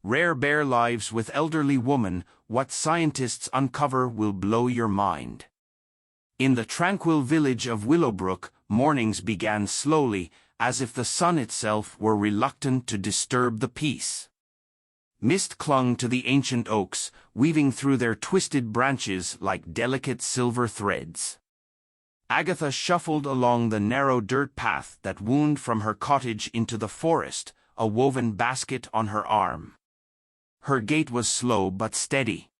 Rare Bear Lives with Elderly Woman, What Scientists Uncover Will Blow Your Mind. In the tranquil village of Willowbrook, mornings began slowly, as if the sun itself were reluctant to disturb the peace. Mist clung to the ancient oaks, weaving through their twisted branches like delicate silver threads. Agatha shuffled along the narrow dirt path that wound from her cottage into the forest, a woven basket on her arm. Her gait was slow but steady.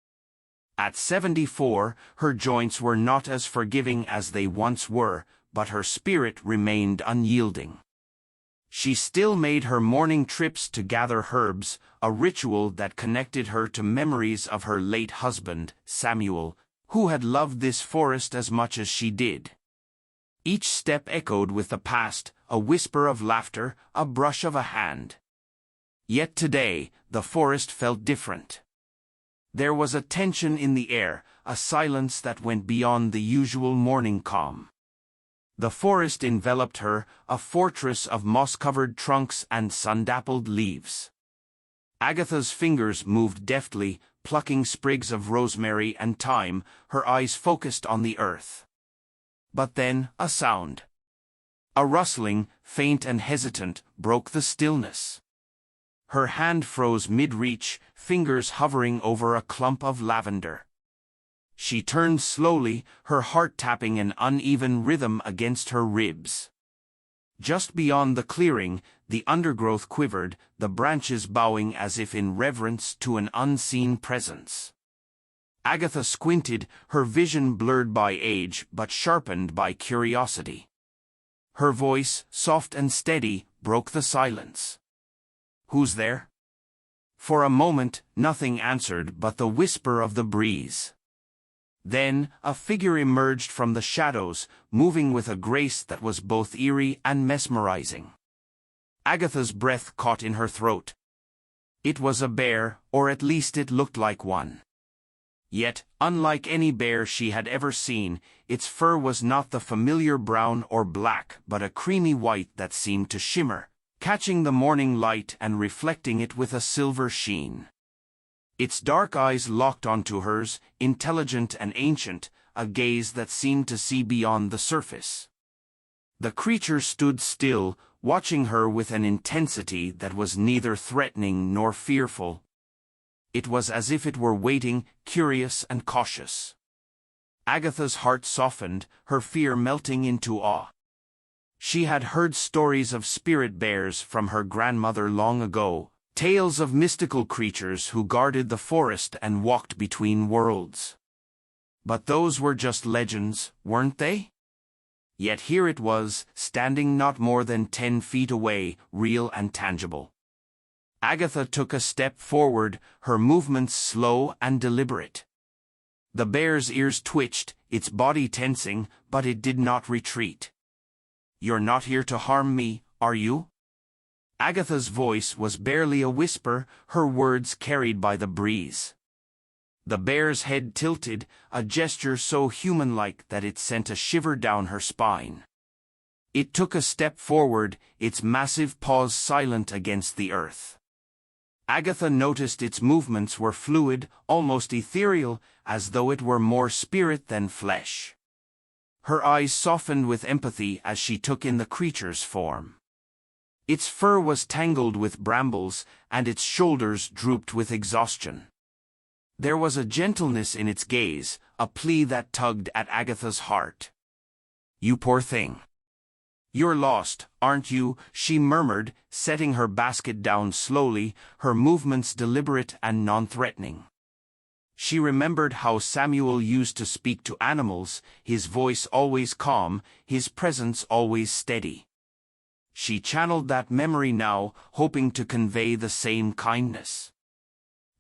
At 74, her joints were not as forgiving as they once were, but her spirit remained unyielding. She still made her morning trips to gather herbs, a ritual that connected her to memories of her late husband, Samuel, who had loved this forest as much as she did. Each step echoed with the past, a whisper of laughter, a brush of a hand. Yet today, the forest felt different. There was a tension in the air, a silence that went beyond the usual morning calm. The forest enveloped her, a fortress of moss-covered trunks and sun-dappled leaves. Agatha's fingers moved deftly, plucking sprigs of rosemary and thyme, her eyes focused on the earth. But then, a sound. A rustling, faint and hesitant, broke the stillness. Her hand froze mid-reach, fingers hovering over a clump of lavender. She turned slowly, her heart tapping an uneven rhythm against her ribs. Just beyond the clearing, the undergrowth quivered, the branches bowing as if in reverence to an unseen presence. Agatha squinted, her vision blurred by age but sharpened by curiosity. Her voice, soft and steady, broke the silence. "Who's there?" For a moment, nothing answered but the whisper of the breeze. Then, a figure emerged from the shadows, moving with a grace that was both eerie and mesmerizing. Agatha's breath caught in her throat. It was a bear, or at least it looked like one. Yet, unlike any bear she had ever seen, its fur was not the familiar brown or black but a creamy white that seemed to shimmer, catching the morning light and reflecting it with a silver sheen. Its dark eyes locked onto hers, intelligent and ancient, a gaze that seemed to see beyond the surface. The creature stood still, watching her with an intensity that was neither threatening nor fearful. It was as if it were waiting, curious and cautious. Agatha's heart softened, her fear melting into awe. She had heard stories of spirit bears from her grandmother long ago, tales of mystical creatures who guarded the forest and walked between worlds. But those were just legends, weren't they? Yet here it was, standing not more than 10 feet away, real and tangible. Agatha took a step forward, her movements slow and deliberate. The bear's ears twitched, its body tensing, but it did not retreat. "You're not here to harm me, are you?" Agatha's voice was barely a whisper, her words carried by the breeze. The bear's head tilted, a gesture so human-like that it sent a shiver down her spine. It took a step forward, its massive paws silent against the earth. Agatha noticed its movements were fluid, almost ethereal, as though it were more spirit than flesh. Her eyes softened with empathy as she took in the creature's form. Its fur was tangled with brambles, and its shoulders drooped with exhaustion. There was a gentleness in its gaze, a plea that tugged at Agatha's heart. "You poor thing. You're lost, aren't you?" she murmured, setting her basket down slowly, her movements deliberate and non-threatening. She remembered how Samuel used to speak to animals, his voice always calm, his presence always steady. She channeled that memory now, hoping to convey the same kindness.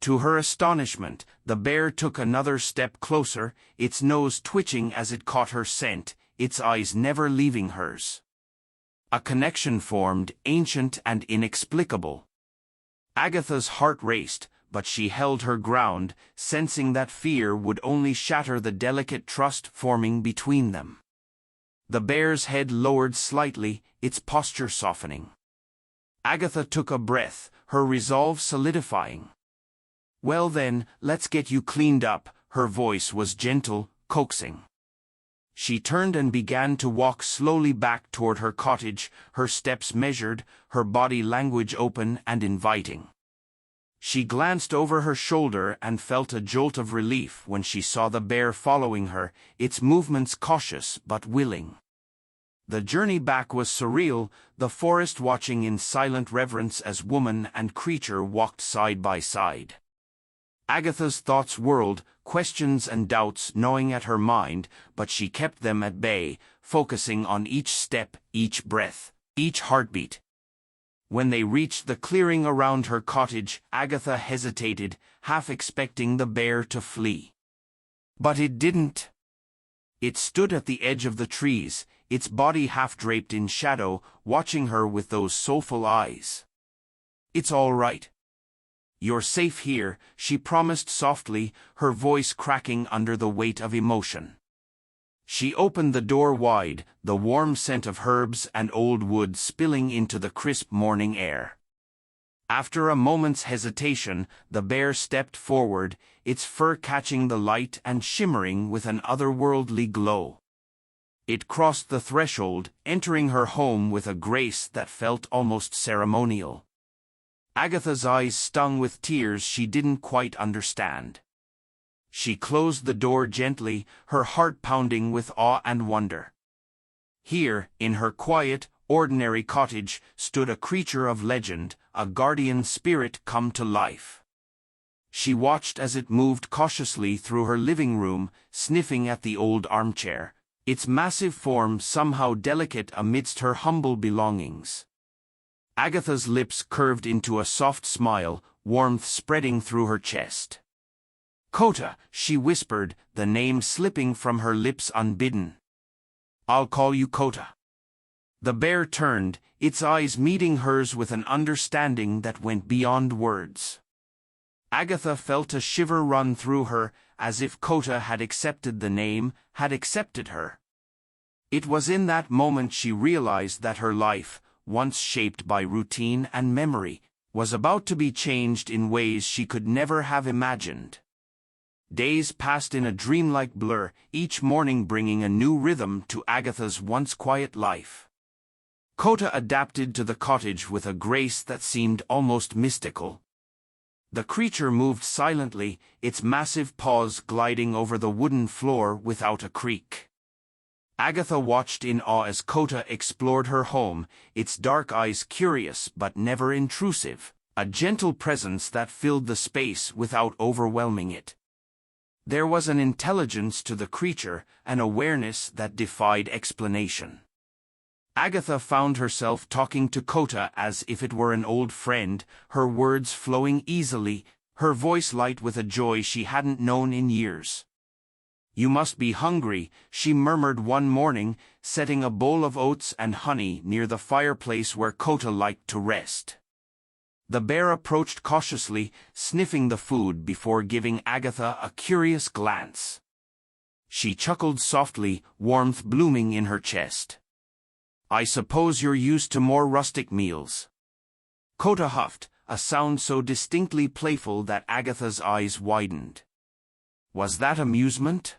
To her astonishment, the bear took another step closer, its nose twitching as it caught her scent, its eyes never leaving hers. A connection formed, ancient and inexplicable. Agatha's heart raced, but she held her ground, sensing that fear would only shatter the delicate trust forming between them. The bear's head lowered slightly, its posture softening. Agatha took a breath, her resolve solidifying. "Well then, let's get you cleaned up," her voice was gentle, coaxing. She turned and began to walk slowly back toward her cottage, her steps measured, her body language open and inviting. She glanced over her shoulder and felt a jolt of relief when she saw the bear following her, its movements cautious but willing. The journey back was surreal, the forest watching in silent reverence as woman and creature walked side by side. Agatha's thoughts whirled, questions and doubts gnawing at her mind, but she kept them at bay, focusing on each step, each breath, each heartbeat. When they reached the clearing around her cottage, Agatha hesitated, half expecting the bear to flee. But it didn't. It stood at the edge of the trees, its body half draped in shadow, watching her with those soulful eyes. "It's all right. You're safe here," she promised softly, her voice cracking under the weight of emotion. She opened the door wide, the warm scent of herbs and old wood spilling into the crisp morning air. After a moment's hesitation, the bear stepped forward, its fur catching the light and shimmering with an otherworldly glow. It crossed the threshold, entering her home with a grace that felt almost ceremonial. Agatha's eyes stung with tears she didn't quite understand. She closed the door gently, her heart pounding with awe and wonder. Here, in her quiet, ordinary cottage, stood a creature of legend, a guardian spirit come to life. She watched as it moved cautiously through her living room, sniffing at the old armchair, its massive form somehow delicate amidst her humble belongings. Agatha's lips curved into a soft smile, warmth spreading through her chest. "Kota," she whispered, the name slipping from her lips unbidden. "I'll call you Kota." The bear turned, its eyes meeting hers with an understanding that went beyond words. Agatha felt a shiver run through her, as if Kota had accepted the name, had accepted her. It was in that moment she realized that her life, once shaped by routine and memory, was about to be changed in ways she could never have imagined. Days passed in a dreamlike blur, each morning bringing a new rhythm to Agatha's once quiet life. Kota adapted to the cottage with a grace that seemed almost mystical. The creature moved silently, its massive paws gliding over the wooden floor without a creak. Agatha watched in awe as Kota explored her home, its dark eyes curious but never intrusive, a gentle presence that filled the space without overwhelming it. There was an intelligence to the creature, an awareness that defied explanation. Agatha found herself talking to Kota as if it were an old friend, her words flowing easily, her voice light with a joy she hadn't known in years. "You must be hungry," she murmured one morning, setting a bowl of oats and honey near the fireplace where Kota liked to rest. The bear approached cautiously, sniffing the food before giving Agatha a curious glance. She chuckled softly, warmth blooming in her chest. "I suppose you're used to more rustic meals." Kota huffed, a sound so distinctly playful that Agatha's eyes widened. Was that amusement?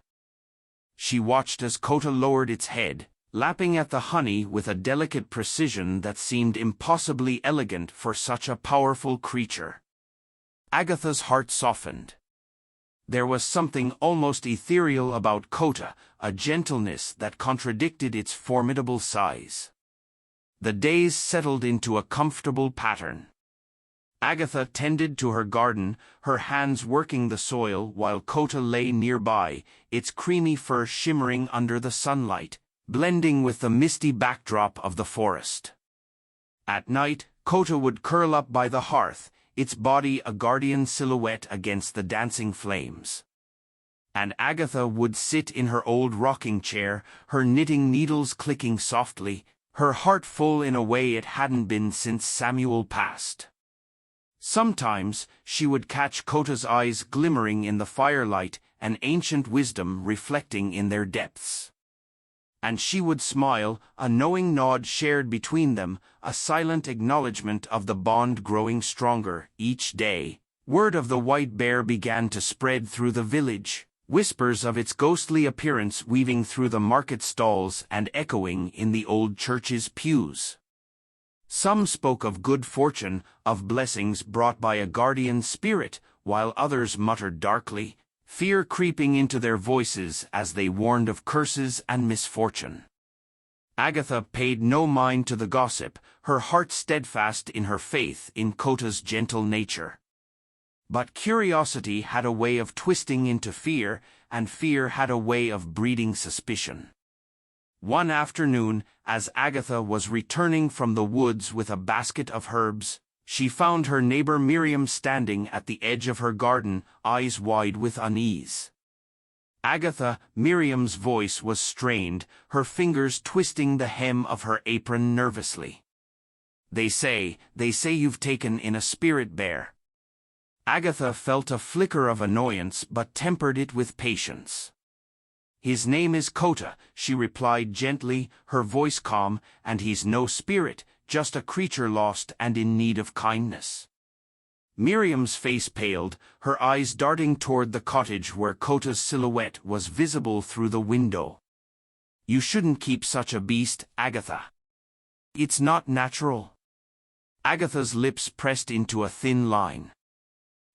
She watched as Kota lowered its head, lapping at the honey with a delicate precision that seemed impossibly elegant for such a powerful creature. Agatha's heart softened. There was something almost ethereal about Kota, a gentleness that contradicted its formidable size. The days settled into a comfortable pattern. Agatha tended to her garden, her hands working the soil while Kota lay nearby, its creamy fur shimmering under the sunlight, blending with the misty backdrop of the forest. At night, Kota would curl up by the hearth, its body a guardian silhouette against the dancing flames. And Agatha would sit in her old rocking chair, her knitting needles clicking softly, her heart full in a way it hadn't been since Samuel passed. Sometimes, she would catch Kota's eyes glimmering in the firelight, an ancient wisdom reflecting in their depths. And she would smile, a knowing nod shared between them, a silent acknowledgement of the bond growing stronger each day. Word of the white bear began to spread through the village, whispers of its ghostly appearance weaving through the market stalls and echoing in the old church's pews. Some spoke of good fortune, of blessings brought by a guardian spirit, while others muttered darkly, fear creeping into their voices as they warned of curses and misfortune. Agatha paid no mind to the gossip, her heart steadfast in her faith in Kota's gentle nature. But curiosity had a way of twisting into fear, and fear had a way of breeding suspicion. One afternoon, as Agatha was returning from the woods with a basket of herbs, she found her neighbor Miriam standing at the edge of her garden, eyes wide with unease. Agatha, Miriam's voice was strained, her fingers twisting the hem of her apron nervously. They say you've taken in a spirit bear." Agatha felt a flicker of annoyance but tempered it with patience. "His name is Kota," she replied gently, her voice calm, "and he's no spirit, just a creature lost and in need of kindness." Miriam's face paled, her eyes darting toward the cottage where Kota's silhouette was visible through the window. "You shouldn't keep such a beast, Agatha. It's not natural." Agatha's lips pressed into a thin line.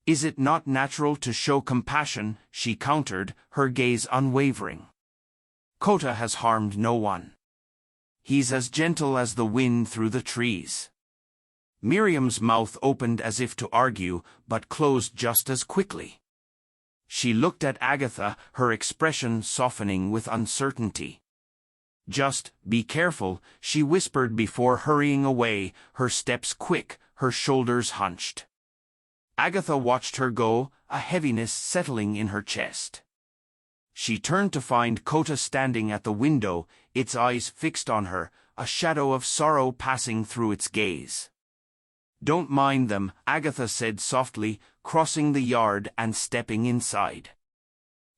"Is it not natural to show compassion?" she countered, her gaze unwavering. "Kota has harmed no one. He's as gentle as the wind through the trees." Miriam's mouth opened as if to argue, but closed just as quickly. She looked at Agatha, her expression softening with uncertainty. "Just be careful," she whispered before hurrying away, her steps quick, her shoulders hunched. Agatha watched her go, a heaviness settling in her chest. She turned to find Kota standing at the window, its eyes fixed on her, a shadow of sorrow passing through its gaze. "Don't mind them," Agatha said softly, crossing the yard and stepping inside.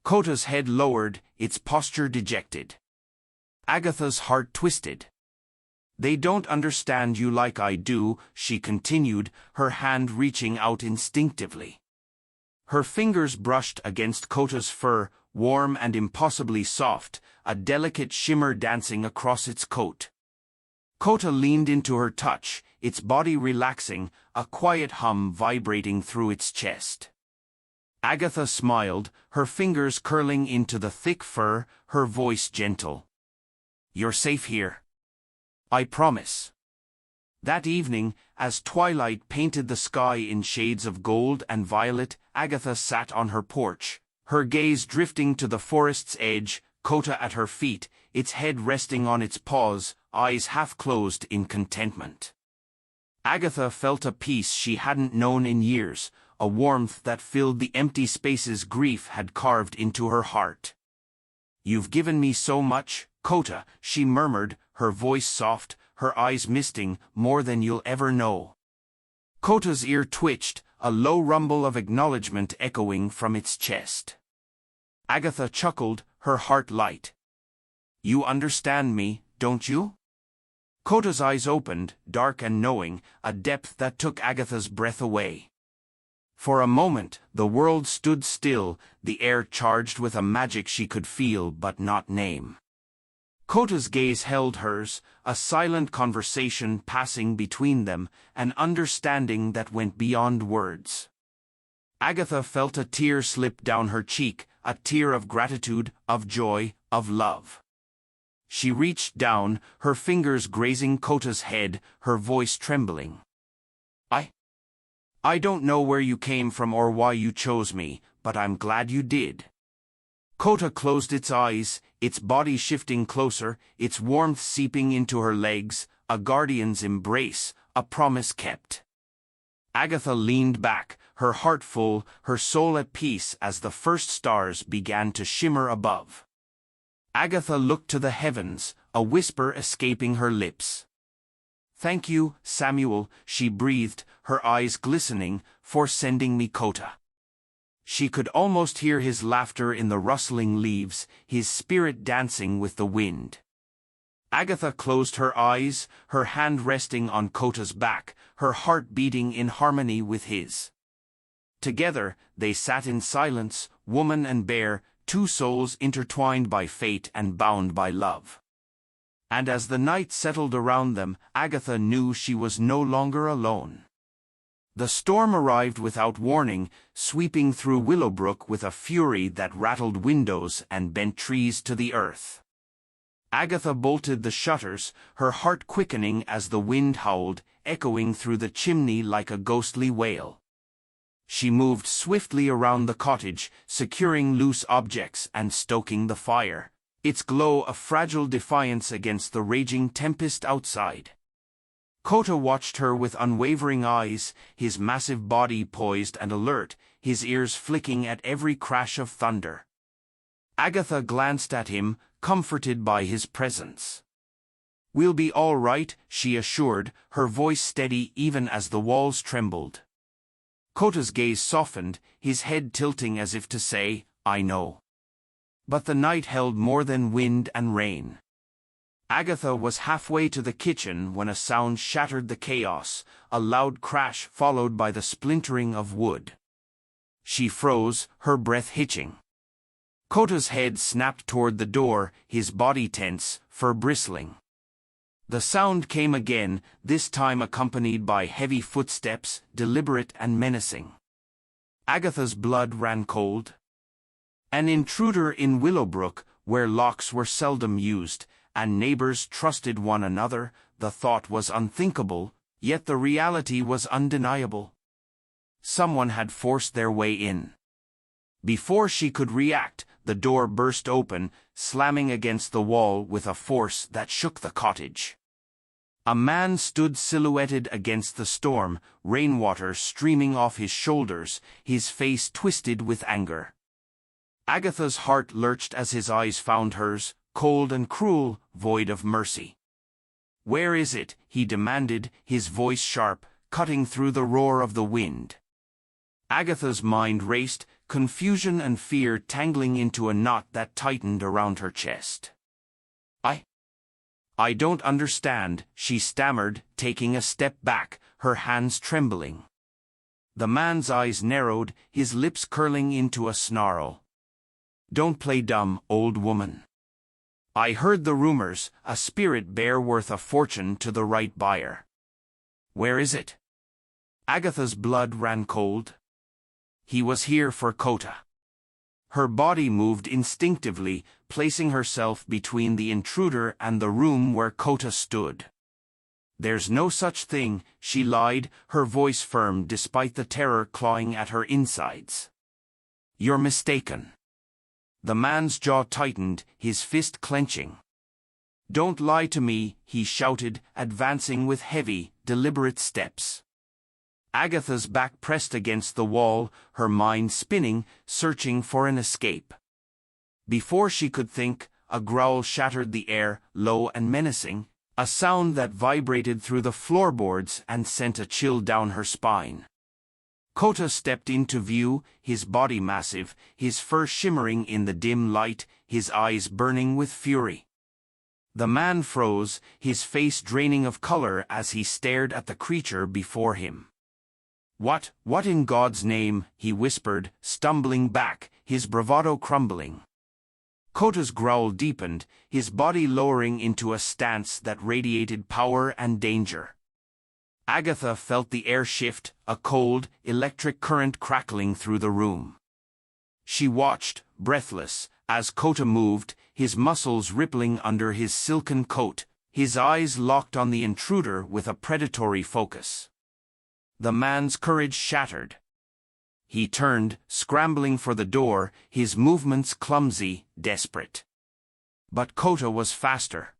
Kota's head lowered, its posture dejected. Agatha's heart twisted. "They don't understand you like I do," she continued, her hand reaching out instinctively. Her fingers brushed against Kota's fur, warm and impossibly soft, a delicate shimmer dancing across its coat. Kota leaned into her touch, its body relaxing, a quiet hum vibrating through its chest. Agatha smiled, her fingers curling into the thick fur, her voice gentle. "You're safe here. I promise." That evening, as twilight painted the sky in shades of gold and violet, Agatha sat on her porch, her gaze drifting to the forest's edge, Kota at her feet, its head resting on its paws, eyes half closed in contentment. Agatha felt a peace she hadn't known in years, a warmth that filled the empty spaces grief had carved into her heart. "You've given me so much, Kota," she murmured, her voice soft, her eyes misting, "more than you'll ever know." Kota's ear twitched, a low rumble of acknowledgement echoing from its chest. Agatha chuckled, her heart light. "You understand me, don't you?" Kota's eyes opened, dark and knowing, a depth that took Agatha's breath away. For a moment, the world stood still, the air charged with a magic she could feel but not name. Kota's gaze held hers, a silent conversation passing between them, an understanding that went beyond words. Agatha felt a tear slip down her cheek, a tear of gratitude, of joy, of love. She reached down, her fingers grazing Kota's head, her voice trembling. I don't know where you came from or why you chose me, but I'm glad you did." Kota closed its eyes, its body shifting closer, its warmth seeping into her legs, a guardian's embrace, a promise kept. Agatha leaned back, her heart full, her soul at peace as the first stars began to shimmer above. Agatha looked to the heavens, a whisper escaping her lips. "Thank you, Samuel," she breathed, her eyes glistening, "for sending me Kota." She could almost hear his laughter in the rustling leaves, his spirit dancing with the wind. Agatha closed her eyes, her hand resting on Kota's back, her heart beating in harmony with his. Together, they sat in silence, woman and bear, two souls intertwined by fate and bound by love. And as the night settled around them, Agatha knew she was no longer alone. The storm arrived without warning, sweeping through Willowbrook with a fury that rattled windows and bent trees to the earth. Agatha bolted the shutters, her heart quickening as the wind howled, echoing through the chimney like a ghostly wail. She moved swiftly around the cottage, securing loose objects and stoking the fire, its glow a fragile defiance against the raging tempest outside. Kota watched her with unwavering eyes, his massive body poised and alert, his ears flicking at every crash of thunder. Agatha glanced at him, comforted by his presence. "We'll be all right," she assured, her voice steady even as the walls trembled. Kota's gaze softened, his head tilting as if to say, "I know." But the night held more than wind and rain. Agatha was halfway to the kitchen when a sound shattered the chaos, a loud crash followed by the splintering of wood. She froze, her breath hitching. Kota's head snapped toward the door, his body tense, fur bristling. The sound came again, this time accompanied by heavy footsteps, deliberate and menacing. Agatha's blood ran cold. An intruder in Willowbrook, where locks were seldom used, and neighbors trusted one another, the thought was unthinkable, yet the reality was undeniable. Someone had forced their way in. Before she could react, the door burst open, slamming against the wall with a force that shook the cottage. A man stood silhouetted against the storm, rainwater streaming off his shoulders, his face twisted with anger. Agatha's heart lurched as his eyes found hers, cold and cruel, void of mercy. "Where is it?" he demanded, his voice sharp, cutting through the roar of the wind. Agatha's mind raced, confusion and fear tangling into a knot that tightened around her chest. I don't understand," she stammered, taking a step back, her hands trembling. The man's eyes narrowed, his lips curling into a snarl. "Don't play dumb, old woman. I heard the rumors, a spirit bear worth a fortune to the right buyer. Where is it?" Agatha's blood ran cold. He was here for Kota. Her body moved instinctively, placing herself between the intruder and the room where Kota stood. "There's no such thing," she lied, her voice firm despite the terror clawing at her insides. "You're mistaken." The man's jaw tightened, his fist clenching. "Don't lie to me," he shouted, advancing with heavy, deliberate steps. Agatha's back pressed against the wall, her mind spinning, searching for an escape. Before she could think, a growl shattered the air, low and menacing, a sound that vibrated through the floorboards and sent a chill down her spine. Kota stepped into view, his body massive, his fur shimmering in the dim light, his eyes burning with fury. The man froze, his face draining of color as he stared at the creature before him. What in God's name?" he whispered, stumbling back, his bravado crumbling. Kota's growl deepened, his body lowering into a stance that radiated power and danger. Agatha felt the air shift, a cold, electric current crackling through the room. She watched, breathless, as Kota moved, his muscles rippling under his silken coat, his eyes locked on the intruder with a predatory focus. The man's courage shattered. He turned, scrambling for the door, his movements clumsy, desperate. But Kota was faster.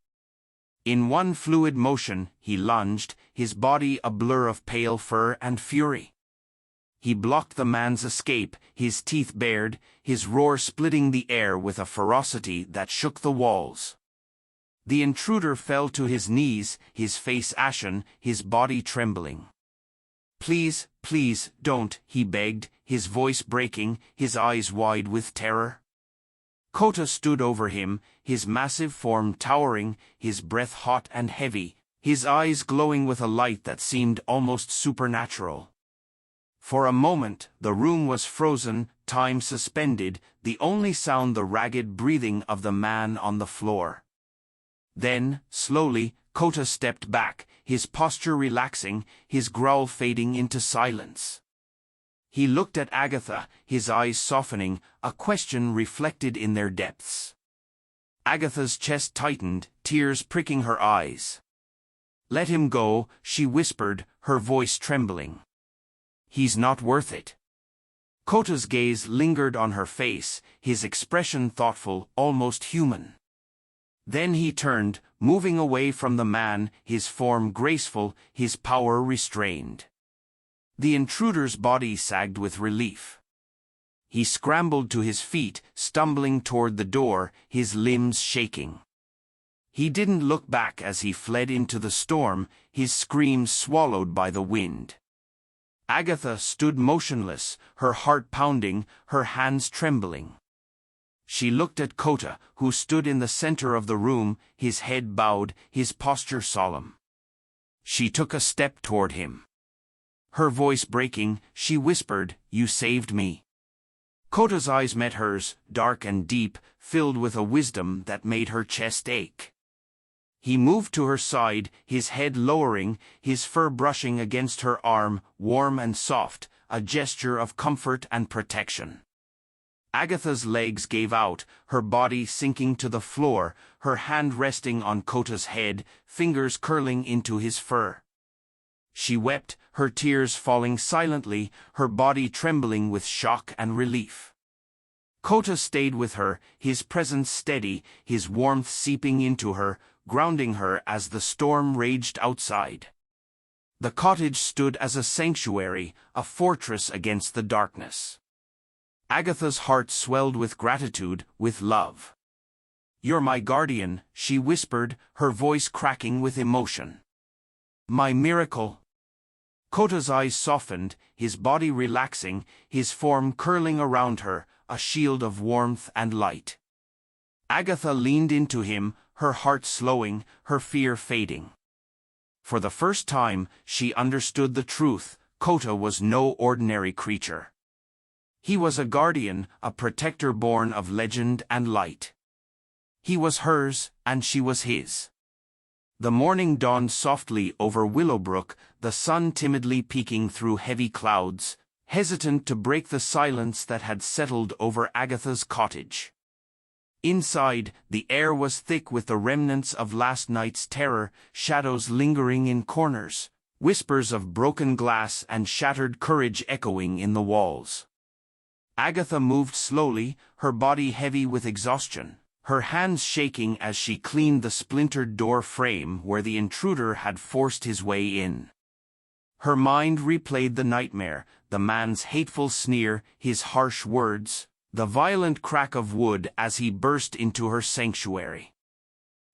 In one fluid motion, he lunged, his body a blur of pale fur and fury. He blocked the man's escape, his teeth bared, his roar splitting the air with a ferocity that shook the walls. The intruder fell to his knees, his face ashen, his body trembling. "Please, please, don't," he begged, his voice breaking, his eyes wide with terror. Kota stood over him, his massive form towering, his breath hot and heavy, his eyes glowing with a light that seemed almost supernatural. For a moment, the room was frozen, time suspended, the only sound the ragged breathing of the man on the floor. Then, slowly, Kota stepped back, his posture relaxing, his growl fading into silence. He looked at Agatha, his eyes softening, a question reflected in their depths. Agatha's chest tightened, tears pricking her eyes. "Let him go," she whispered, her voice trembling. "He's not worth it." Kota's gaze lingered on her face, his expression thoughtful, almost human. Then he turned, moving away from the man, his form graceful, his power restrained. The intruder's body sagged with relief. He scrambled to his feet, stumbling toward the door, his limbs shaking. He didn't look back as he fled into the storm, his screams swallowed by the wind. Agatha stood motionless, her heart pounding, her hands trembling. She looked at Kota, who stood in the center of the room, his head bowed, his posture solemn. She took a step toward him. Her voice breaking, she whispered, "You saved me." Kota's eyes met hers, dark and deep, filled with a wisdom that made her chest ache. He moved to her side, his head lowering, his fur brushing against her arm, warm and soft, a gesture of comfort and protection. Agatha's legs gave out, her body sinking to the floor, her hand resting on Kota's head, fingers curling into his fur. She wept, her tears falling silently, her body trembling with shock and relief. Kota stayed with her, his presence steady, his warmth seeping into her, grounding her as the storm raged outside. The cottage stood as a sanctuary, a fortress against the darkness. Agatha's heart swelled with gratitude, with love. "You're my guardian," she whispered, her voice cracking with emotion. "My miracle." Kota's eyes softened, his body relaxing, his form curling around her, a shield of warmth and light. Agatha leaned into him, her heart slowing, her fear fading. For the first time, she understood the truth: Kota was no ordinary creature. He was a guardian, a protector born of legend and light. He was hers, and she was his. The morning dawned softly over Willowbrook, the sun timidly peeking through heavy clouds, hesitant to break the silence that had settled over Agatha's cottage. Inside, the air was thick with the remnants of last night's terror, shadows lingering in corners, whispers of broken glass and shattered courage echoing in the walls. Agatha moved slowly, her body heavy with exhaustion, her hands shaking as she cleaned the splintered door frame where the intruder had forced his way in. Her mind replayed the nightmare, the man's hateful sneer, his harsh words, the violent crack of wood as he burst into her sanctuary.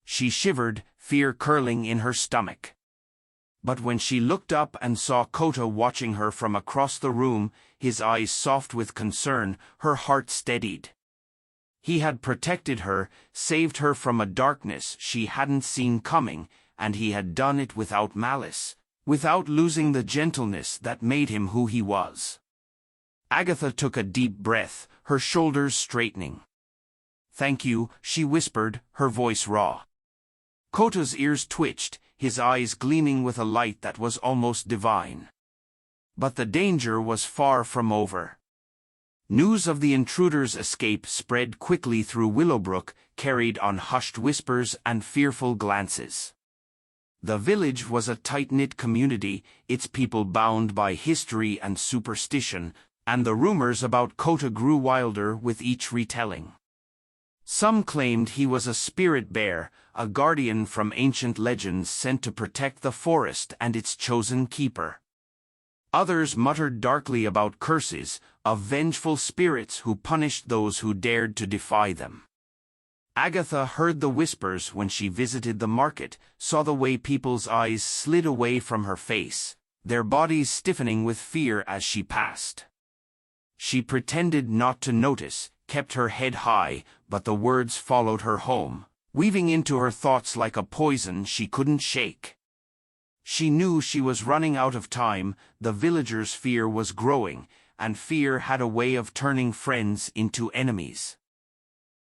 She shivered, fear curling in her stomach. But when she looked up and saw Kota watching her from across the room, his eyes soft with concern, her heart steadied. He had protected her, saved her from a darkness she hadn't seen coming, and he had done it without malice, without losing the gentleness that made him who he was. Agatha took a deep breath, her shoulders straightening. "Thank you," she whispered, her voice raw. Kota's ears twitched, his eyes gleaming with a light that was almost divine. But the danger was far from over. News of the intruder's escape spread quickly through Willowbrook, carried on hushed whispers and fearful glances. The village was a tight-knit community, its people bound by history and superstition, and the rumors about Kota grew wilder with each retelling. Some claimed he was a spirit bear, a guardian from ancient legends sent to protect the forest and its chosen keeper. Others muttered darkly about curses, of vengeful spirits who punished those who dared to defy them. Agatha heard the whispers when she visited the market, saw the way people's eyes slid away from her face, their bodies stiffening with fear as she passed. She pretended not to notice, kept her head high, but the words followed her home, weaving into her thoughts like a poison she couldn't shake. She knew she was running out of time. The villagers' fear was growing, and fear had a way of turning friends into enemies.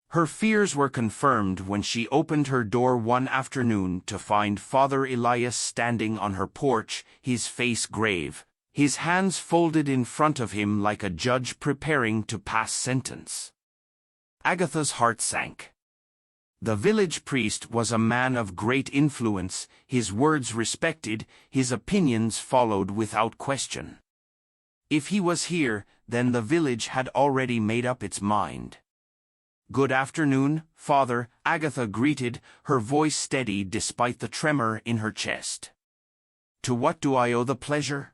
Her fears were confirmed when she opened her door one afternoon to find Father Elias standing on her porch, his face grave, his hands folded in front of him like a judge preparing to pass sentence. Agatha's heart sank. The village priest was a man of great influence, his words respected, his opinions followed without question. If he was here, then the village had already made up its mind. "Good afternoon, Father," Agatha greeted, her voice steady despite the tremor in her chest. "To what do I owe the pleasure?"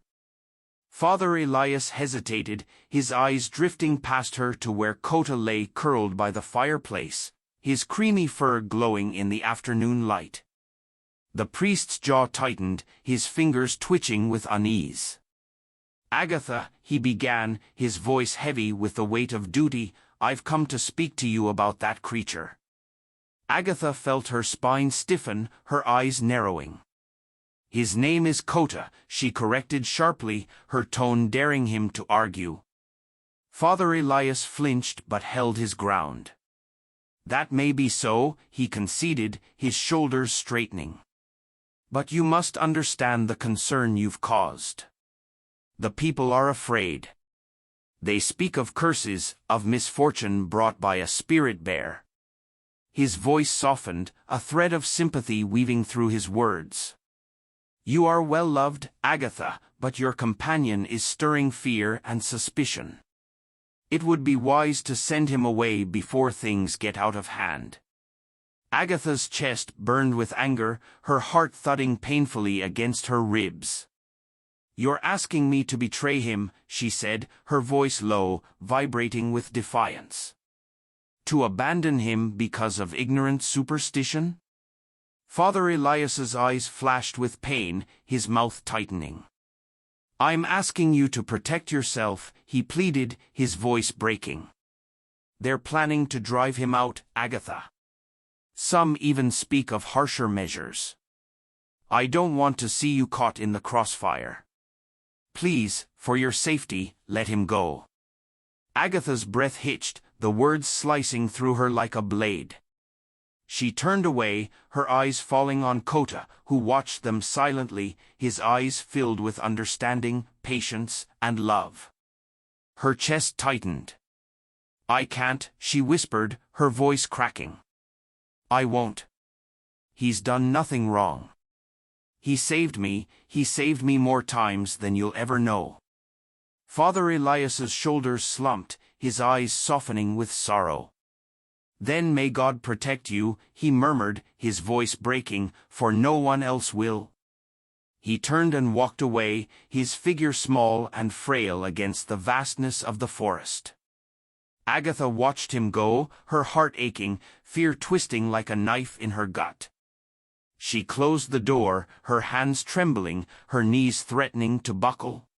Father Elias hesitated, his eyes drifting past her to where Kota lay curled by the fireplace, his creamy fur glowing in the afternoon light. The priest's jaw tightened, his fingers twitching with unease. "Agatha," he began, his voice heavy with the weight of duty, "I've come to speak to you about that creature." Agatha felt her spine stiffen, her eyes narrowing. "His name is Kota," she corrected sharply, her tone daring him to argue. Father Elias flinched but held his ground. "That may be so," he conceded, his shoulders straightening. "But you must understand the concern you've caused. The people are afraid. They speak of curses, of misfortune brought by a spirit bear." His voice softened, a thread of sympathy weaving through his words. "You are well loved, Agatha, but your companion is stirring fear and suspicion. It would be wise to send him away before things get out of hand." Agatha's chest burned with anger, her heart thudding painfully against her ribs. "You're asking me to betray him," she said, her voice low, vibrating with defiance. "To abandon him because of ignorant superstition?" Father Elias's eyes flashed with pain, his mouth tightening. "I'm asking you to protect yourself," he pleaded, his voice breaking. "They're planning to drive him out, Agatha. Some even speak of harsher measures. I don't want to see you caught in the crossfire. Please, for your safety, let him go." Agatha's breath hitched, the words slicing through her like a blade. She turned away, her eyes falling on Kota, who watched them silently, his eyes filled with understanding, patience, and love. Her chest tightened. "I can't," she whispered, her voice cracking. "I won't. He's done nothing wrong. He saved me more times than you'll ever know." Father Elias's shoulders slumped, his eyes softening with sorrow. "Then may God protect you," he murmured, his voice breaking, "for no one else will." He turned and walked away, his figure small and frail against the vastness of the forest. Agatha watched him go, her heart aching, fear twisting like a knife in her gut. She closed the door, her hands trembling, her knees threatening to buckle.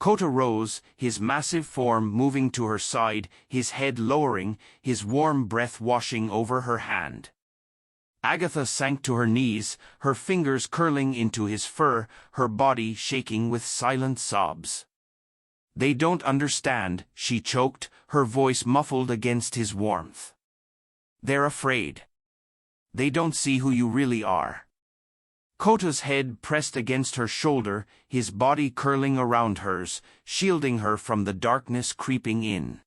Kota rose, his massive form moving to her side, his head lowering, his warm breath washing over her hand. Agatha sank to her knees, her fingers curling into his fur, her body shaking with silent sobs. "They don't understand," she choked, her voice muffled against his warmth. "They're afraid. They don't see who you really are." Kota's head pressed against her shoulder, his body curling around hers, shielding her from the darkness creeping in.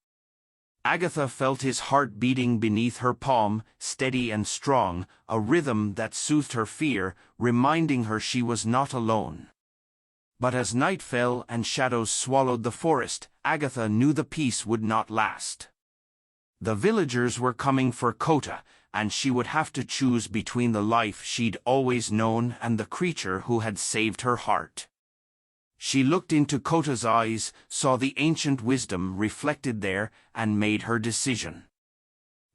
Agatha felt his heart beating beneath her palm, steady and strong, a rhythm that soothed her fear, reminding her she was not alone. But as night fell and shadows swallowed the forest, Agatha knew the peace would not last. The villagers were coming for Kota, and she would have to choose between the life she'd always known and the creature who had saved her heart. She looked into Kota's eyes, saw the ancient wisdom reflected there, and made her decision.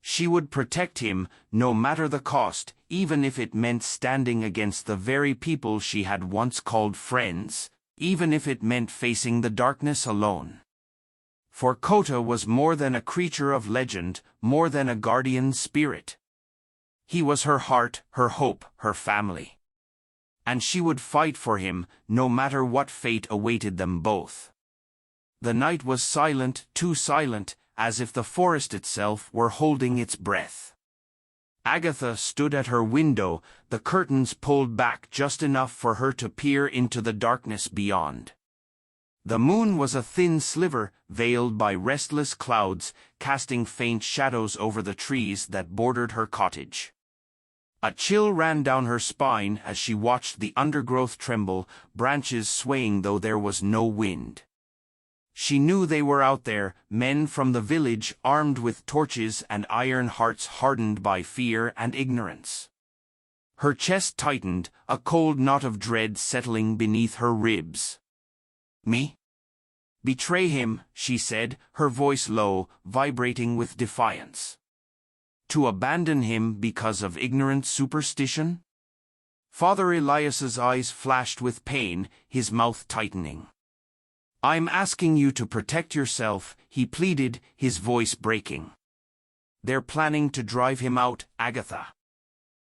She would protect him, no matter the cost, even if it meant standing against the very people she had once called friends, even if it meant facing the darkness alone. For Kota was more than a creature of legend, more than a guardian spirit. He was her heart, her hope, her family. And she would fight for him, no matter what fate awaited them both. The night was silent, too silent, as if the forest itself were holding its breath. Agatha stood at her window, the curtains pulled back just enough for her to peer into the darkness beyond. The moon was a thin sliver, veiled by restless clouds, casting faint shadows over the trees that bordered her cottage. A chill ran down her spine as she watched the undergrowth tremble, branches swaying though there was no wind. She knew they were out there, men from the village, armed with torches and iron hearts hardened by fear and ignorance. Her chest tightened, a cold knot of dread settling beneath her ribs. "Me? Betray him," she said, her voice low, vibrating with defiance. "To abandon him because of ignorant superstition?" Father Elias's eyes flashed with pain, his mouth tightening. "I'm asking you to protect yourself," he pleaded, his voice breaking. "They're planning to drive him out, Agatha.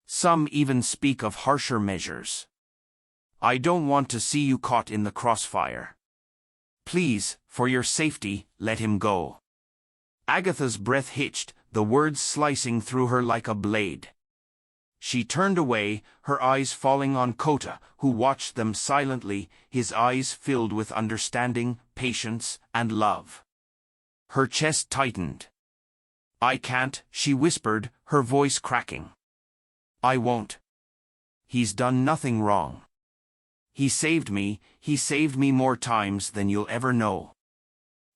Some even speak of harsher measures. I don't want to see you caught in the crossfire. Please, for your safety, let him go." Agatha's breath hitched, the words slicing through her like a blade. She turned away, her eyes falling on Kota, who watched them silently, his eyes filled with understanding, patience, and love. Her chest tightened. "I can't," she whispered, her voice cracking. "I won't. He's done nothing wrong. He saved me more times than you'll ever know."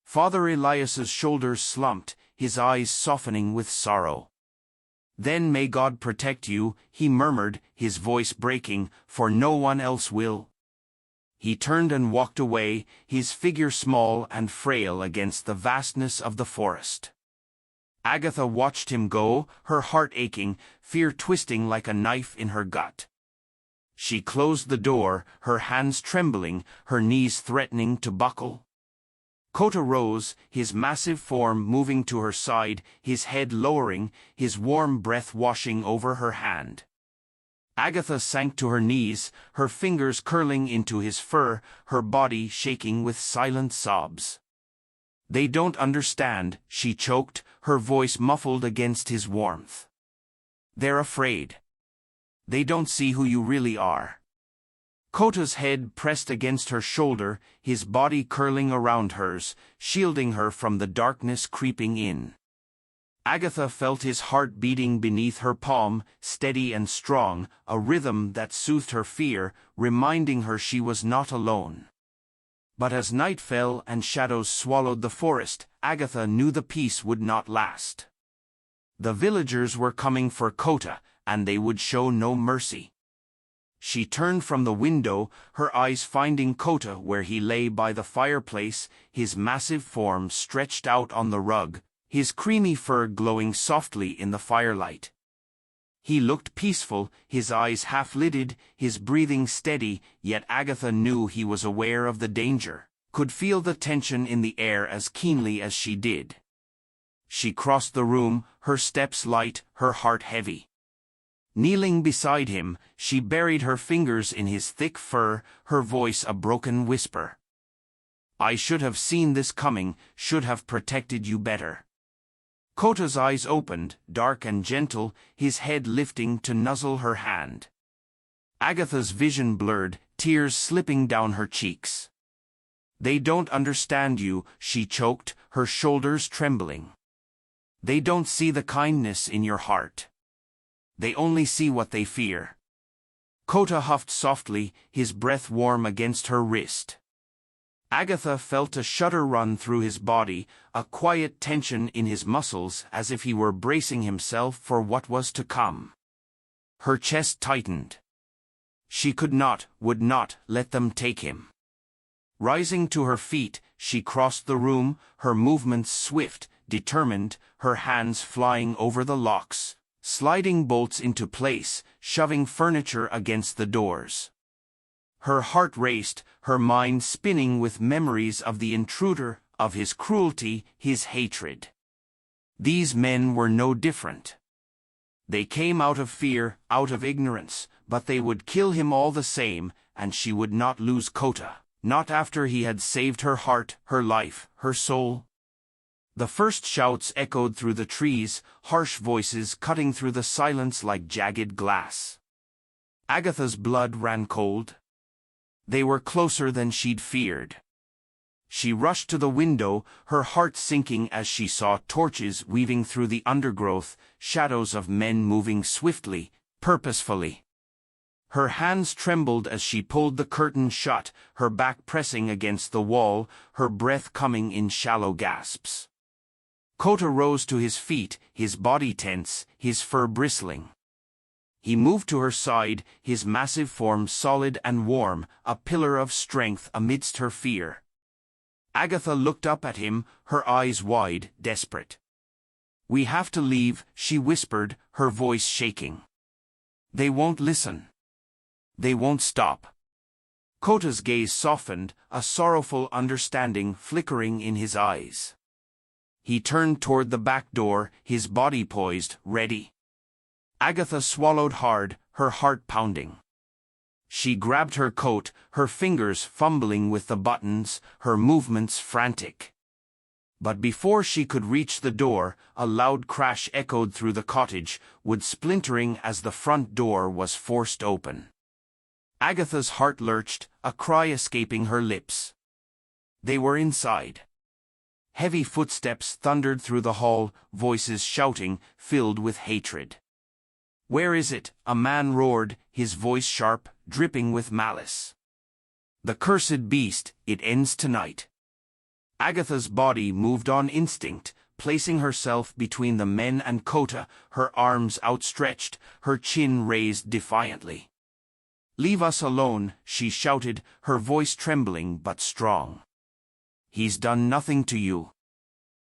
Father Elias's shoulders slumped, his eyes softening with sorrow. "Then may God protect you," he murmured, his voice breaking, "for no one else will." He turned and walked away, his figure small and frail against the vastness of the forest. Agatha watched him go, her heart aching, fear twisting like a knife in her gut. She closed the door, her hands trembling, her knees threatening to buckle. Kota rose, his massive form moving to her side, his head lowering, his warm breath washing over her hand. Agatha sank to her knees, her fingers curling into his fur, her body shaking with silent sobs. "They don't understand," she choked, her voice muffled against his warmth. "They're afraid. They don't see who you really are." Kota's head pressed against her shoulder, his body curling around hers, shielding her from the darkness creeping in. Agatha felt his heart beating beneath her palm, steady and strong, a rhythm that soothed her fear, reminding her she was not alone. But as night fell and shadows swallowed the forest, Agatha knew the peace would not last. The villagers were coming for Kota, and they would show no mercy. She turned from the window, her eyes finding Kota where he lay by the fireplace, his massive form stretched out on the rug, his creamy fur glowing softly in the firelight. He looked peaceful, his eyes half-lidded, his breathing steady, yet Agatha knew he was aware of the danger, could feel the tension in the air as keenly as she did. She crossed the room, her steps light, her heart heavy. Kneeling beside him, she buried her fingers in his thick fur, her voice a broken whisper. "I should have seen this coming, should have protected you better." Kota's eyes opened, dark and gentle, his head lifting to nuzzle her hand. Agatha's vision blurred, tears slipping down her cheeks. "They don't understand you," she choked, her shoulders trembling. "They don't see the kindness in your heart. They only see what they fear." Kota huffed softly, his breath warm against her wrist. Agatha felt a shudder run through his body, a quiet tension in his muscles as if he were bracing himself for what was to come. Her chest tightened. She could not, would not, let them take him. Rising to her feet, she crossed the room, her movements swift, determined, her hands flying over the locks, sliding bolts into place, shoving furniture against the doors. Her heart raced, her mind spinning with memories of the intruder, of his cruelty, his hatred. These men were no different. They came out of fear, out of ignorance, but they would kill him all the same, and she would not lose Kota, not after he had saved her heart, her life, her soul. The first shouts echoed through the trees, harsh voices cutting through the silence like jagged glass. Agatha's blood ran cold. They were closer than she'd feared. She rushed to the window, her heart sinking as she saw torches weaving through the undergrowth, shadows of men moving swiftly, purposefully. Her hands trembled as she pulled the curtain shut, her back pressing against the wall, her breath coming in shallow gasps. Kota rose to his feet, his body tense, his fur bristling. He moved to her side, his massive form solid and warm, a pillar of strength amidst her fear. Agatha looked up at him, her eyes wide, desperate. "We have to leave," she whispered, her voice shaking. "They won't listen. They won't stop." Kota's gaze softened, a sorrowful understanding flickering in his eyes. He turned toward the back door, his body poised, ready. Agatha swallowed hard, her heart pounding. She grabbed her coat, her fingers fumbling with the buttons, her movements frantic. But before she could reach the door, a loud crash echoed through the cottage, wood splintering as the front door was forced open. Agatha's heart lurched, a cry escaping her lips. They were inside. Heavy footsteps thundered through the hall, voices shouting, filled with hatred. "Where is it?" a man roared, his voice sharp, dripping with malice. "The cursed beast, it ends tonight." Agatha's body moved on instinct, placing herself between the men and Kota, her arms outstretched, her chin raised defiantly. "Leave us alone," she shouted, her voice trembling but strong. "He's done nothing to you."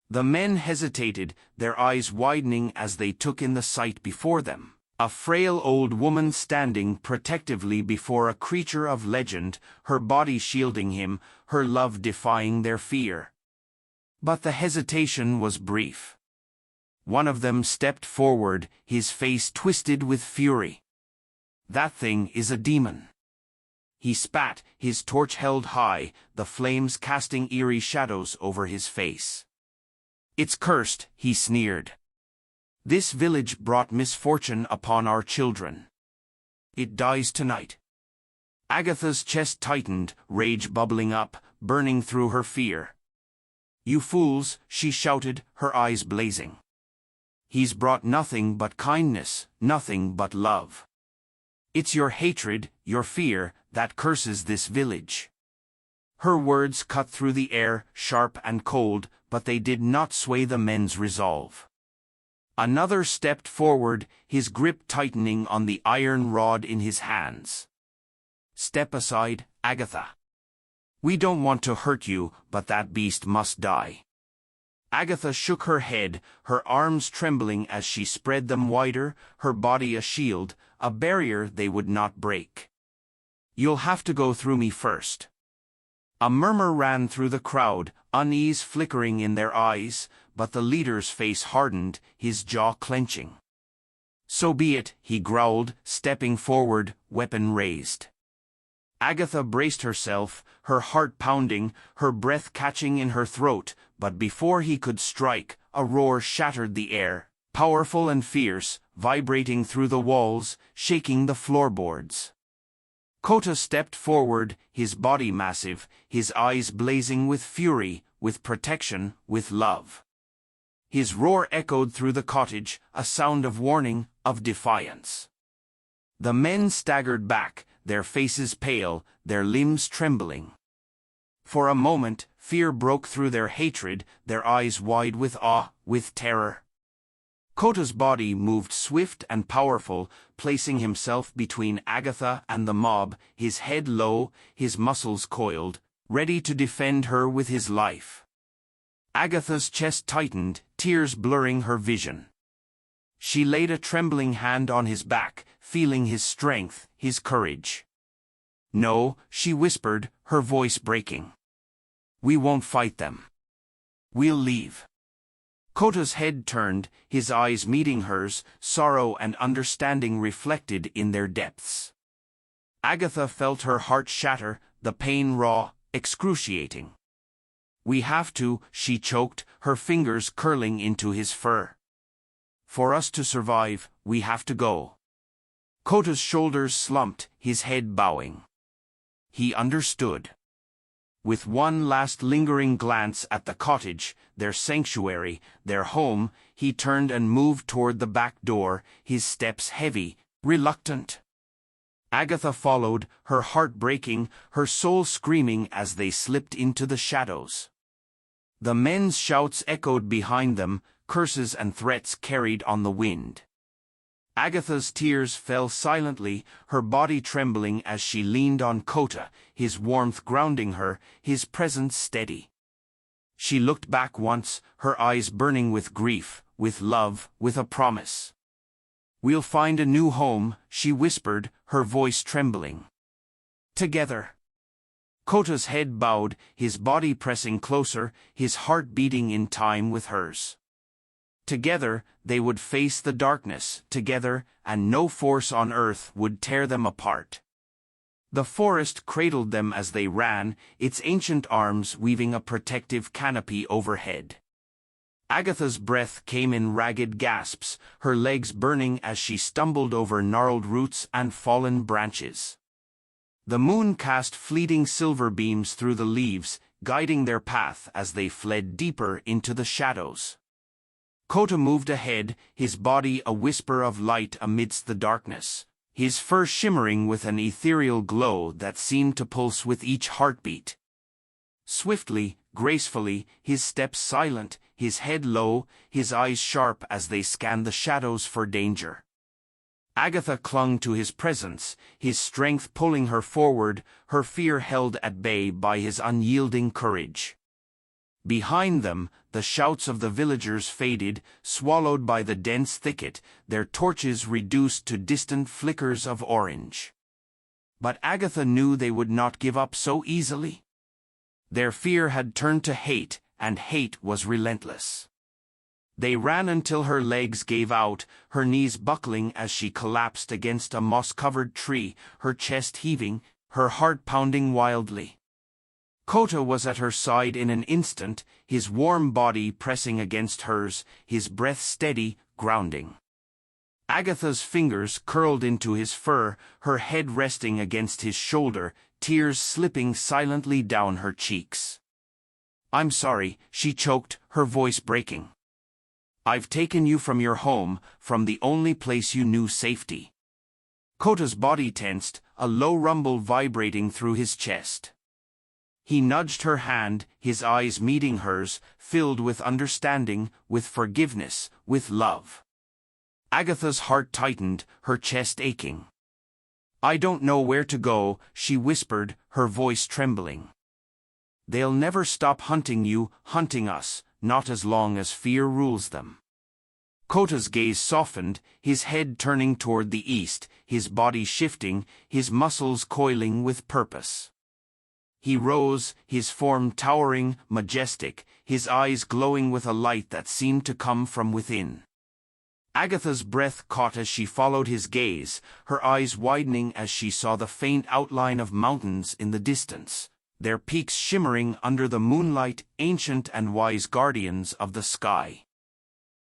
The men hesitated, their eyes widening as they took in the sight before them. A frail old woman standing protectively before a creature of legend, her body shielding him, her love defying their fear. But the hesitation was brief. One of them stepped forward, his face twisted with fury. "That thing is a demon." He spat, his torch held high, the flames casting eerie shadows over his face. "It's cursed," he sneered. "This village brought misfortune upon our children. It dies tonight." Agatha's chest tightened, rage bubbling up, burning through her fear. "You fools," she shouted, her eyes blazing. "He's brought nothing but kindness, nothing but love. It's your hatred, your fear, that curses this village." Her words cut through the air, sharp and cold, but they did not sway the men's resolve. Another stepped forward, his grip tightening on the iron rod in his hands. "Step aside, Agatha. We don't want to hurt you, but that beast must die." Agatha shook her head, her arms trembling as she spread them wider, her body a shield, a barrier they would not break. "You'll have to go through me first." A murmur ran through the crowd, unease flickering in their eyes, but the leader's face hardened, his jaw clenching. "So be it," he growled, stepping forward, weapon raised. Agatha braced herself, her heart pounding, her breath catching in her throat, but before he could strike, a roar shattered the air, powerful and fierce, vibrating through the walls, shaking the floorboards. Kota stepped forward, his body massive, his eyes blazing with fury, with protection, with love. His roar echoed through the cottage, a sound of warning, of defiance. The men staggered back, their faces pale, their limbs trembling. For a moment, fear broke through their hatred, their eyes wide with awe, with terror. Kota's body moved swift and powerful, placing himself between Agatha and the mob, his head low, his muscles coiled, ready to defend her with his life. Agatha's chest tightened, tears blurring her vision. She laid a trembling hand on his back, feeling his strength, his courage. "No," she whispered, her voice breaking. "We won't fight them. We'll leave. Kota's head turned, his eyes meeting hers, sorrow and understanding reflected in their depths. Agatha felt her heart shatter, the pain raw, excruciating. We have to, she choked, her fingers curling into his fur. For us to survive, we have to go. Kota's shoulders slumped, his head bowing. He understood. With one last lingering glance at the cottage, their sanctuary, their home, he turned and moved toward the back door, his steps heavy, reluctant. Agatha followed, her heart breaking, her soul screaming as they slipped into the shadows. The men's shouts echoed behind them, curses and threats carried on the wind. Agatha's tears fell silently, her body trembling as she leaned on Kota, his warmth grounding her, his presence steady. She looked back once, her eyes burning with grief, with love, with a promise. We'll find a new home, she whispered, her voice trembling. Together. Kota's head bowed, his body pressing closer, his heart beating in time with hers. Together, they would face the darkness, together, and no force on earth would tear them apart. The forest cradled them as they ran, its ancient arms weaving a protective canopy overhead. Agatha's breath came in ragged gasps, her legs burning as she stumbled over gnarled roots and fallen branches. The moon cast fleeting silver beams through the leaves, guiding their path as they fled deeper into the shadows. Kota moved ahead, his body a whisper of light amidst the darkness, his fur shimmering with an ethereal glow that seemed to pulse with each heartbeat. Swiftly, gracefully, his steps silent, his head low, his eyes sharp as they scanned the shadows for danger. Agatha clung to his presence, his strength pulling her forward, her fear held at bay by his unyielding courage. Behind them, the shouts of the villagers faded, swallowed by the dense thicket, their torches reduced to distant flickers of orange. But Agatha knew they would not give up so easily. Their fear had turned to hate, and hate was relentless. They ran until her legs gave out, her knees buckling as she collapsed against a moss-covered tree, her chest heaving, her heart pounding wildly. Kota was at her side in an instant, his warm body pressing against hers, his breath steady, grounding. Agatha's fingers curled into his fur, her head resting against his shoulder, tears slipping silently down her cheeks. "I'm sorry," she choked, her voice breaking. "I've taken you from your home, from the only place you knew safety." Kota's body tensed, a low rumble vibrating through his chest. He nudged her hand, his eyes meeting hers, filled with understanding, with forgiveness, with love. Agatha's heart tightened, her chest aching. "I don't know where to go," she whispered, her voice trembling. "They'll never stop hunting you, hunting us, not as long as fear rules them." Kota's gaze softened, his head turning toward the east, his body shifting, his muscles coiling with purpose. He rose, his form towering, majestic, his eyes glowing with a light that seemed to come from within. Agatha's breath caught as she followed his gaze, her eyes widening as she saw the faint outline of mountains in the distance, their peaks shimmering under the moonlight, ancient and wise guardians of the sky.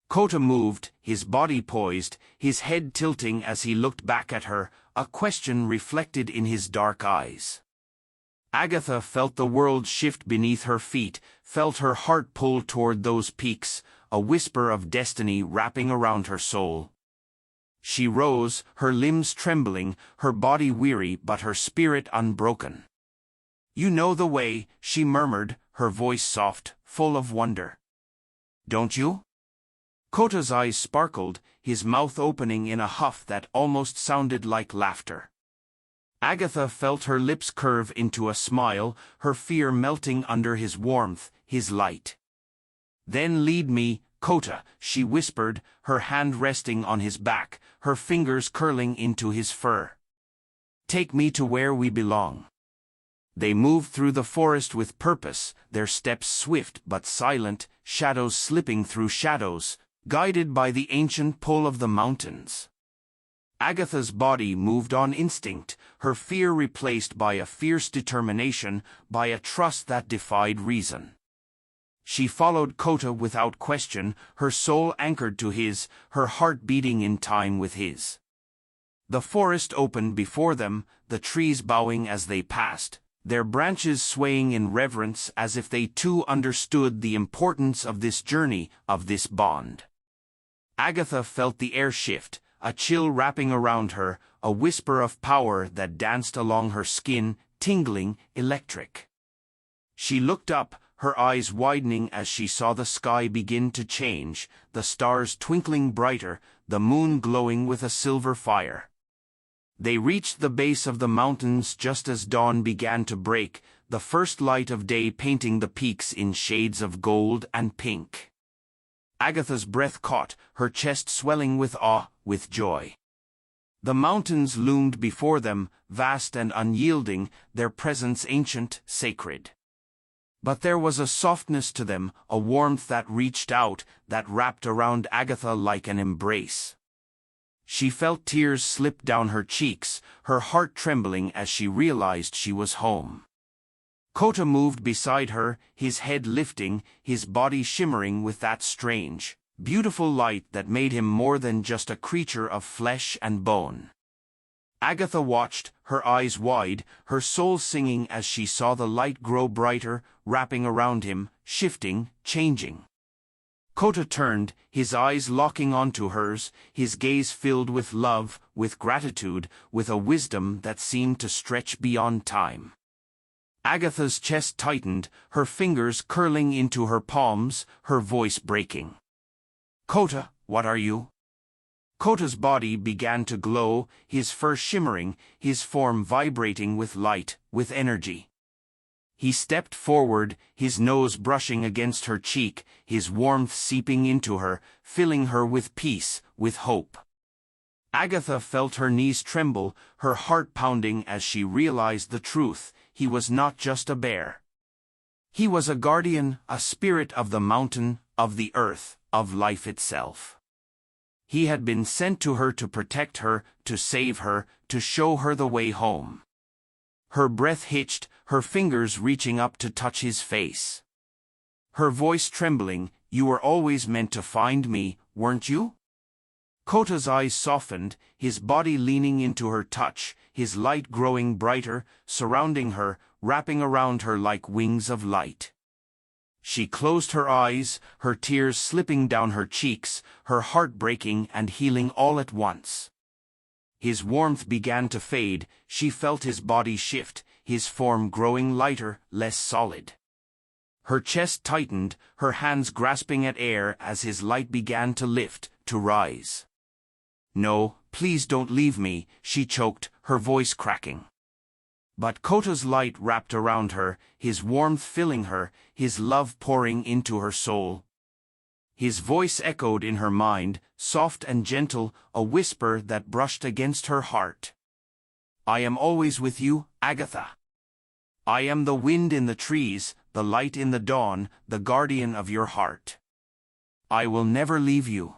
Kota moved, his body poised, his head tilting as he looked back at her, a question reflected in his dark eyes. Agatha felt the world shift beneath her feet, felt her heart pull toward those peaks, a whisper of destiny wrapping around her soul. She rose, her limbs trembling, her body weary but her spirit unbroken. "You know the way," she murmured, her voice soft, full of wonder. "Don't you?" Kota's eyes sparkled, his mouth opening in a huff that almost sounded like laughter. Agatha felt her lips curve into a smile, her fear melting under his warmth, his light. "Then lead me, Kota," she whispered, her hand resting on his back, her fingers curling into his fur. "Take me to where we belong." They moved through the forest with purpose, their steps swift but silent, shadows slipping through shadows, guided by the ancient pull of the mountains. Agatha's body moved on instinct, her fear replaced by a fierce determination, by a trust that defied reason. She followed Kota without question, her soul anchored to his, her heart beating in time with his. The forest opened before them, the trees bowing as they passed, their branches swaying in reverence as if they too understood the importance of this journey, of this bond. Agatha felt the air shift, a chill wrapping around her, a whisper of power that danced along her skin, tingling, electric. She looked up, her eyes widening as she saw the sky begin to change, the stars twinkling brighter, the moon glowing with a silver fire. They reached the base of the mountains just as dawn began to break, the first light of day painting the peaks in shades of gold and pink. Agatha's breath caught, her chest swelling with awe, with joy. The mountains loomed before them, vast and unyielding, their presence ancient, sacred. But there was a softness to them, a warmth that reached out, that wrapped around Agatha like an embrace. She felt tears slip down her cheeks, her heart trembling as she realized she was home. Kota moved beside her, his head lifting, his body shimmering with that strange, beautiful light that made him more than just a creature of flesh and bone. Agatha watched, her eyes wide, her soul singing as she saw the light grow brighter, wrapping around him, shifting, changing. Kota turned, his eyes locking onto hers, his gaze filled with love, with gratitude, with a wisdom that seemed to stretch beyond time. Agatha's chest tightened, her fingers curling into her palms, her voice breaking. "Kota, what are you?" Kota's body began to glow, his fur shimmering, his form vibrating with light, with energy. He stepped forward, his nose brushing against her cheek, his warmth seeping into her, filling her with peace, with hope. Agatha felt her knees tremble, her heart pounding as she realized the truth: he was not just a bear. He was a guardian, a spirit of the mountain, of the earth, of life itself. He had been sent to her to protect her, to save her, to show her the way home. Her breath hitched, her fingers reaching up to touch his face. Her voice trembling, "You were always meant to find me, weren't you?" Kota's eyes softened, his body leaning into her touch, his light growing brighter, surrounding her, wrapping around her like wings of light. She closed her eyes, her tears slipping down her cheeks, her heart breaking and healing all at once. His warmth began to fade, she felt his body shift, his form growing lighter, less solid. Her chest tightened, her hands grasping at air as his light began to lift, to rise. "No, please don't leave me," she choked, her voice cracking. But Kota's light wrapped around her, his warmth filling her, his love pouring into her soul. His voice echoed in her mind, soft and gentle, a whisper that brushed against her heart. "I am always with you, Agatha. I am the wind in the trees, the light in the dawn, the guardian of your heart. I will never leave you."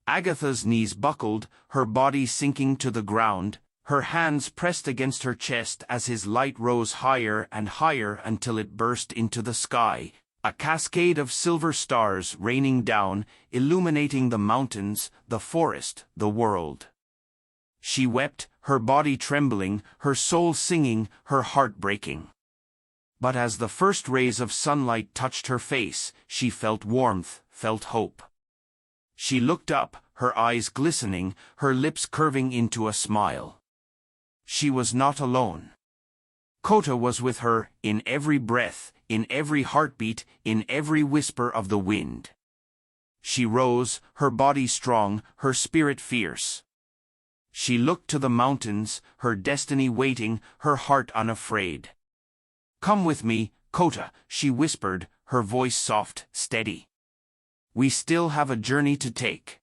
Agatha's knees buckled, her body sinking to the ground, her hands pressed against her chest as his light rose higher and higher until it burst into the sky, a cascade of silver stars raining down, illuminating the mountains, the forest, the world. She wept, her body trembling, her soul singing, her heart breaking. But as the first rays of sunlight touched her face, she felt warmth, felt hope. She looked up, her eyes glistening, her lips curving into a smile. She was not alone. Kota was with her, in every breath, in every heartbeat, in every whisper of the wind. She rose, her body strong, her spirit fierce. She looked to the mountains, her destiny waiting, her heart unafraid. "Come with me, Kota," she whispered, her voice soft, steady. "We still have a journey to take."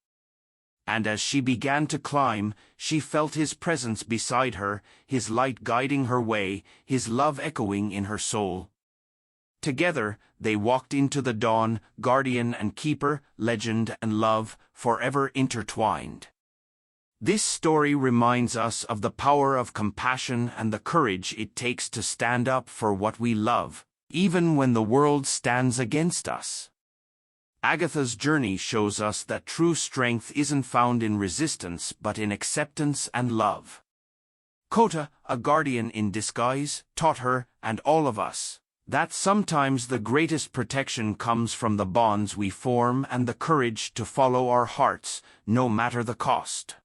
And as she began to climb, she felt his presence beside her, his light guiding her way, his love echoing in her soul. Together, they walked into the dawn, guardian and keeper, legend and love, forever intertwined. This story reminds us of the power of compassion and the courage it takes to stand up for what we love, even when the world stands against us. Agatha's journey shows us that true strength isn't found in resistance but in acceptance and love. Kota, a guardian in disguise, taught her, and all of us, that sometimes the greatest protection comes from the bonds we form and the courage to follow our hearts, no matter the cost.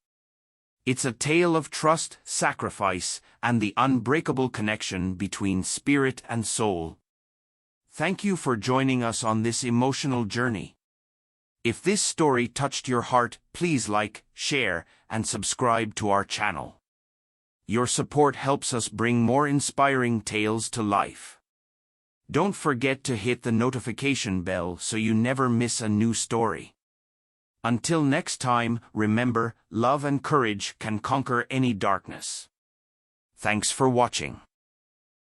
It's a tale of trust, sacrifice, and the unbreakable connection between spirit and soul. Thank you for joining us on this emotional journey. If this story touched your heart, please like, share, and subscribe to our channel. Your support helps us bring more inspiring tales to life. Don't forget to hit the notification bell so you never miss a new story. Until next time, remember, love and courage can conquer any darkness. Thanks for watching.